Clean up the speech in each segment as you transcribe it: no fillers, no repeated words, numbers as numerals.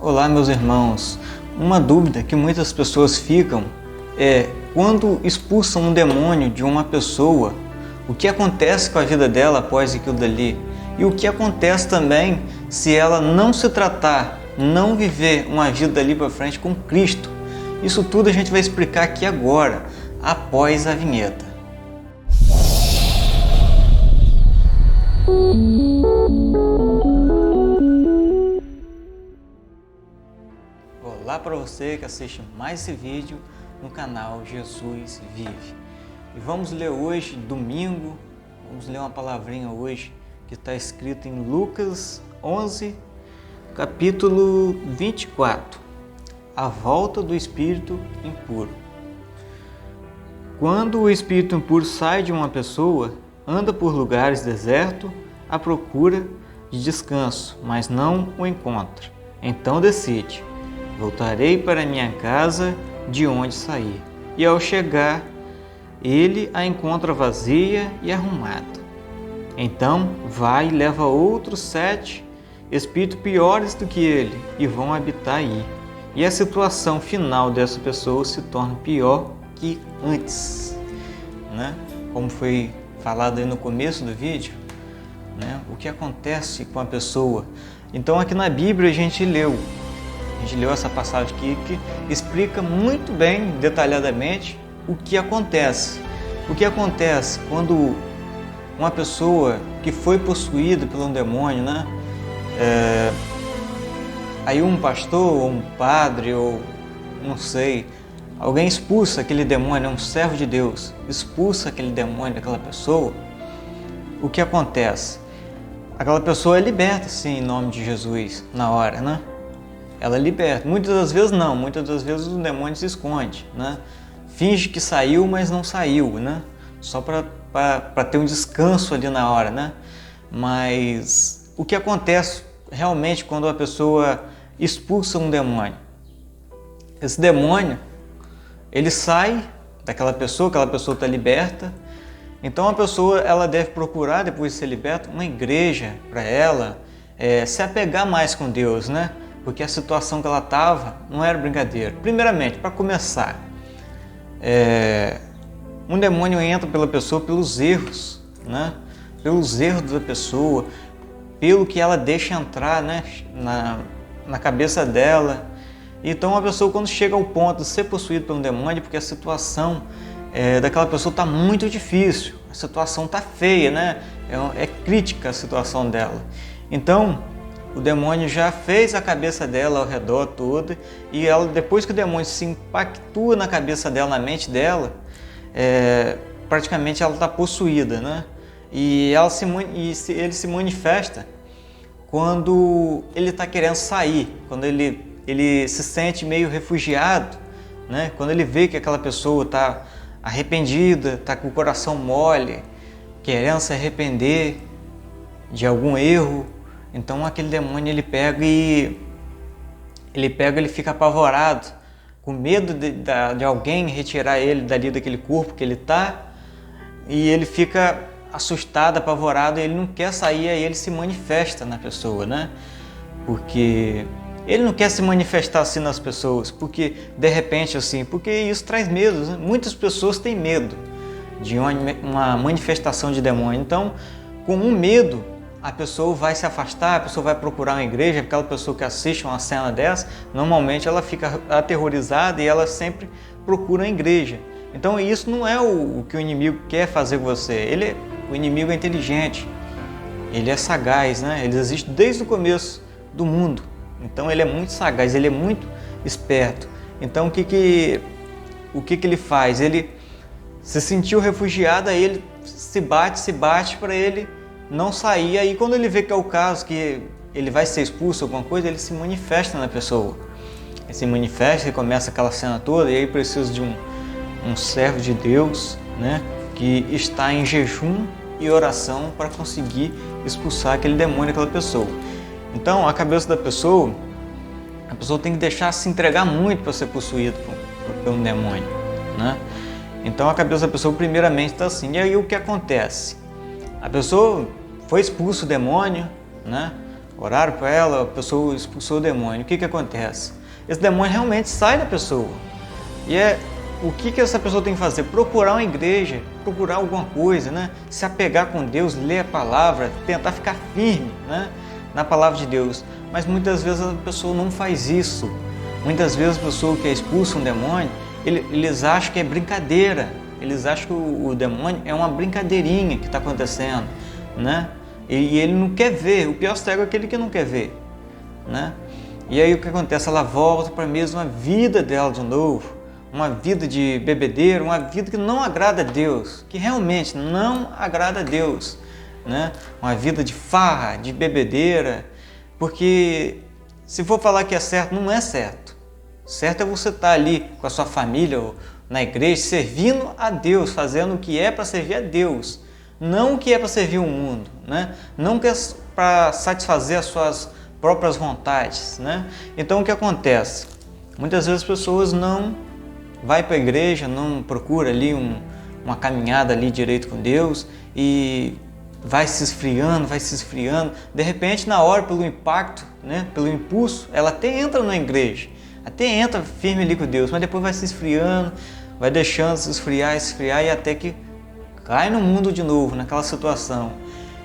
Olá, meus irmãos. Uma dúvida que muitas pessoas ficam é quando expulsam um demônio de uma pessoa, o que acontece com a vida dela após aquilo dali? E o que acontece também se ela não se tratar, não viver uma vida dali para frente com Cristo? Isso tudo a gente vai explicar aqui agora, após a vinheta. Olá para você que assiste mais esse vídeo no canal Jesus Vive. E vamos ler hoje, domingo, vamos ler uma palavrinha hoje que está escrito em Lucas 11, capítulo 24. A volta do espírito impuro. Quando o espírito impuro sai de uma pessoa, anda por lugares desertos à procura de descanso, mas não o encontra. Então decide: voltarei para minha casa de onde saí. E ao chegar, ele a encontra vazia e arrumada. Então vai e leva outros 7 espíritos piores do que ele e vão habitar aí. E a situação final dessa pessoa se torna pior que antes, né? Como foi falado aí no começo do vídeo, né? O que acontece com a pessoa. Então aqui na Bíblia a gente leu essa passagem aqui que explica muito bem, detalhadamente, o que acontece. O que acontece quando uma pessoa que foi possuída por um demônio, né? Aí um pastor, ou um padre, ou não sei, alguém expulsa aquele demônio, um servo de Deus, expulsa aquele demônio daquela pessoa, o que acontece? Aquela pessoa é liberta, sim, em nome de Jesus, na hora, né? Ela é liberta. Muitas das vezes não, muitas das vezes o demônio se esconde, né? Finge que saiu, mas não saiu, né? Só para ter um descanso ali na hora, né? Mas o que acontece realmente quando a pessoa expulsa um demônio? Esse demônio, ele sai daquela pessoa, aquela pessoa está liberta. Então a pessoa ela deve procurar, depois de ser liberta, uma igreja para ela se apegar mais com Deus, né? Porque a situação que ela estava não era brincadeira. Primeiramente, para começar, um demônio entra pela pessoa pelos erros, né? Pelos erros da pessoa, pelo que ela deixa entrar, né? na cabeça dela. Então a pessoa, quando chega ao ponto de ser possuída por um demônio, porque a situação daquela pessoa está muito difícil, a situação está feia, né? É crítica a situação dela. Então o demônio já fez a cabeça dela ao redor toda, e ela, depois que o demônio se impactua na cabeça dela, na mente dela, praticamente ela está possuída, né? E ele se manifesta quando ele está querendo sair, quando ele se sente meio refugiado, né? Quando ele vê que aquela pessoa está arrependida, está com o coração mole, querendo se arrepender de algum erro. Então aquele demônio ele fica apavorado, com medo de alguém retirar ele dali daquele corpo que ele está, e ele fica assustado, apavorado, e ele não quer sair, aí ele se manifesta na pessoa, né? Porque ele não quer se manifestar assim nas pessoas, porque de repente assim, porque isso traz medo, né? Muitas pessoas têm medo de uma manifestação de demônio. Então, com um medo, a pessoa vai se afastar, a pessoa vai procurar uma igreja. Aquela pessoa que assiste uma cena dessa, normalmente ela fica aterrorizada e ela sempre procura uma igreja. Então isso não é o que o inimigo quer fazer com você. O inimigo é inteligente, ele é sagaz, né? Ele existe desde o começo do mundo. Então ele é muito sagaz, ele é muito esperto. Então o que ele faz? Ele se sentiu refugiado, aí ele se bate para ele não sair. Aí quando ele vê que é o caso, que ele vai ser expulso, alguma coisa, ele se manifesta na pessoa. Ele se manifesta e começa aquela cena toda, e aí precisa de um servo de Deus, né, que está em jejum e oração para conseguir expulsar aquele demônio daquela pessoa. Então a cabeça da pessoa, a pessoa tem que deixar se entregar muito para ser possuída por um demônio, né? Então a cabeça da pessoa primeiramente está assim. E aí o que acontece? A pessoa foi expulso o demônio, né? oraram para ela, a pessoa expulsou o demônio. O que acontece? Esse demônio realmente sai da pessoa. E o que essa pessoa tem que fazer? Procurar uma igreja, procurar alguma coisa, né? Se apegar com Deus, ler a palavra, tentar ficar firme, né? Na palavra de Deus. Mas muitas vezes a pessoa não faz isso. Muitas vezes a pessoa que expulsa um demônio, eles acham que é brincadeira. Eles acham que o demônio é uma brincadeirinha que está acontecendo, né? E ele não quer ver. O pior cego é aquele que não quer ver, né? E aí o que acontece? Ela volta para a mesma vida dela de novo. Uma vida de bebedeira, uma vida que não agrada a Deus, que realmente não agrada a Deus, né? Uma vida de farra, de bebedeira, porque se for falar que é certo, não é certo. Certo é você estar ali com a sua família ou na igreja, servindo a Deus, fazendo o que é para servir a Deus, não o que é para servir o mundo, né? Não que é para satisfazer as suas próprias vontades, né? Então o que acontece? Muitas vezes as pessoas não vai para a igreja, não procura ali uma caminhada ali direito com Deus e vai se esfriando, de repente na hora, pelo impacto, né, pelo impulso, ela até entra na igreja, até entra firme ali com Deus, mas depois vai se esfriando, vai deixando se esfriar e até que cai no mundo de novo, naquela situação.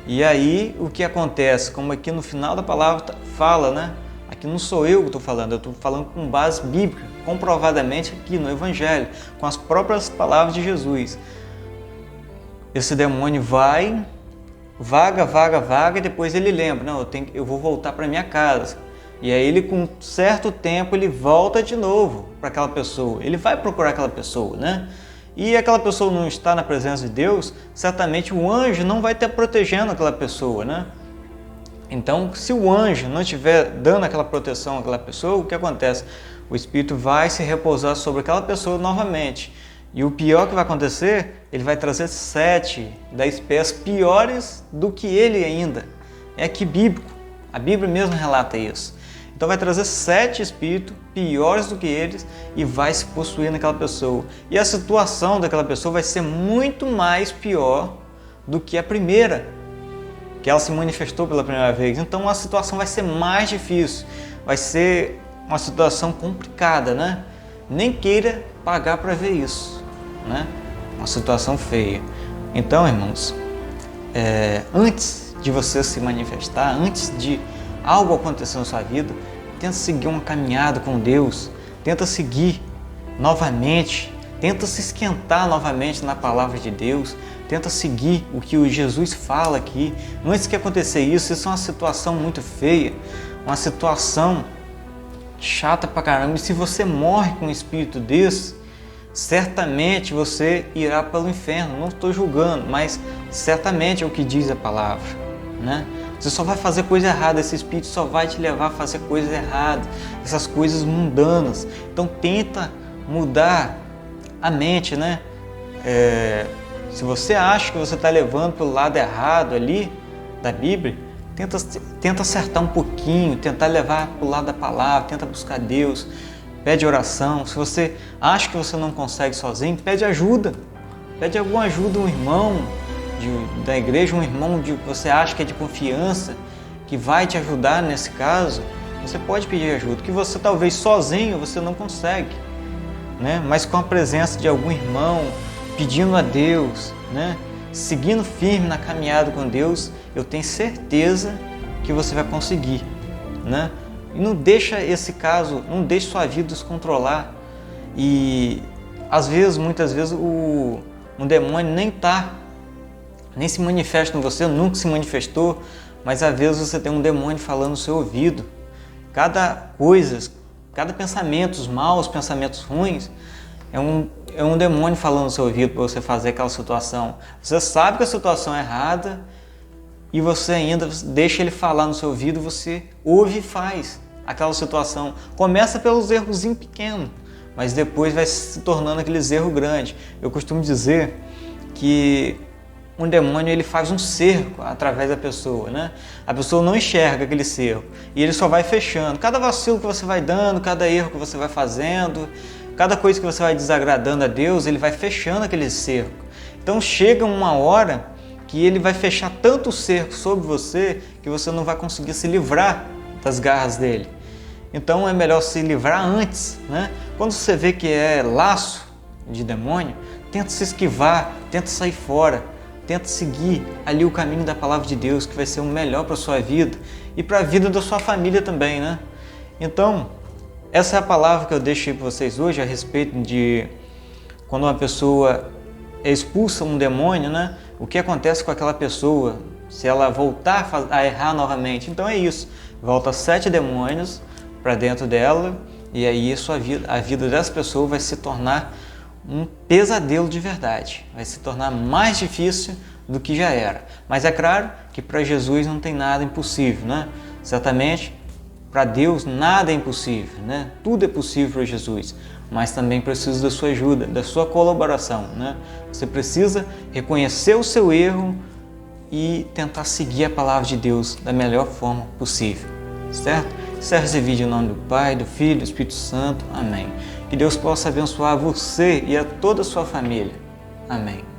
E aí o que acontece, como aqui no final da palavra fala, né? Aqui não sou eu que estou falando, eu estou falando com base bíblica, comprovadamente aqui no Evangelho, com as próprias palavras de Jesus. Esse demônio vai, vaga, e depois ele lembra, não, eu vou voltar para minha casa. E aí ele, com certo tempo, ele volta de novo para aquela pessoa, ele vai procurar aquela pessoa, né? E aquela pessoa não está na presença de Deus, certamente o anjo não vai estar protegendo aquela pessoa, né? Então, se o anjo não estiver dando aquela proteção àquela pessoa, o que acontece? O Espírito vai se repousar sobre aquela pessoa novamente. E o pior que vai acontecer, ele vai trazer 7, 10 pés piores do que ele ainda. É aqui bíblico, a Bíblia mesmo relata isso. Então vai trazer 7 espíritos piores do que eles e vai se possuir naquela pessoa. E a situação daquela pessoa vai ser muito mais pior do que a primeira, que ela se manifestou pela primeira vez. Então a situação vai ser mais difícil, vai ser uma situação complicada, né? Nem queira pagar para ver isso, né? Uma situação feia. Então, irmãos, antes de você se manifestar, antes de algo acontecer na sua vida, tenta seguir uma caminhada com Deus, tenta seguir novamente, tenta se esquentar novamente na palavra de Deus, tenta seguir o que o Jesus fala aqui. Antes que acontecer isso é uma situação muito feia, uma situação chata pra caramba. E se você morre com um espírito desse, certamente você irá para o inferno. Não estou julgando, mas certamente é o que diz a palavra, né? Você só vai fazer coisa errada, esse espírito só vai te levar a fazer coisas erradas, essas coisas mundanas. Então tenta mudar a mente, né? Se você acha que você está levando pelo lado errado ali da Bíblia, tenta acertar um pouquinho, tentar levar para o lado da palavra, tenta buscar Deus, pede oração. Se você acha que você não consegue sozinho, pede ajuda, pede alguma ajuda, um irmão da igreja, um irmão que você acha que é de confiança, que vai te ajudar nesse caso. Você pode pedir ajuda, que você talvez sozinho você não consegue, né? Mas com a presença de algum irmão, pedindo a Deus, né? Seguindo firme na caminhada com Deus, eu tenho certeza que você vai conseguir, né? E não deixa esse caso, não deixe sua vida descontrolar. E às vezes, muitas vezes, um demônio nem se manifesta em você, nunca se manifestou, mas às vezes você tem um demônio falando no seu ouvido. Cada pensamento, os maus, pensamentos ruins, é um demônio falando no seu ouvido para você fazer aquela situação. Você sabe que a situação é errada e você ainda deixa ele falar no seu ouvido, você ouve e faz aquela situação. Começa pelos errozinhos pequenos, mas depois vai se tornando aqueles erros grandes. Eu costumo dizer que um demônio ele faz um cerco através da pessoa, né? A pessoa não enxerga aquele cerco e ele só vai fechando. Cada vacilo que você vai dando, cada erro que você vai fazendo, cada coisa que você vai desagradando a Deus, ele vai fechando aquele cerco. Então chega uma hora que ele vai fechar tanto o cerco sobre você que você não vai conseguir se livrar das garras dele. Então é melhor se livrar antes, né? Quando você vê que é laço de demônio, tenta se esquivar, tenta sair fora, tenta seguir ali o caminho da palavra de Deus, que vai ser o melhor para a sua vida e para a vida da sua família também, né? Então, essa é a palavra que eu deixo aí para vocês hoje a respeito de quando uma pessoa expulsa um demônio, né? O que acontece com aquela pessoa se ela voltar a errar novamente? Então é isso, volta 7 demônios para dentro dela e aí a vida dessa pessoa vai se tornar um pesadelo de verdade, vai se tornar mais difícil do que já era. Mas é claro que para Jesus não tem nada impossível, né? Certamente para Deus nada é impossível, né? Tudo é possível para Jesus, mas também precisa da sua ajuda, da sua colaboração, né? Você precisa reconhecer o seu erro e tentar seguir a palavra de Deus da melhor forma possível, certo? Encerro esse vídeo em nome do Pai, do Filho e do Espírito Santo. Amém. Que Deus possa abençoar você e a toda a sua família. Amém.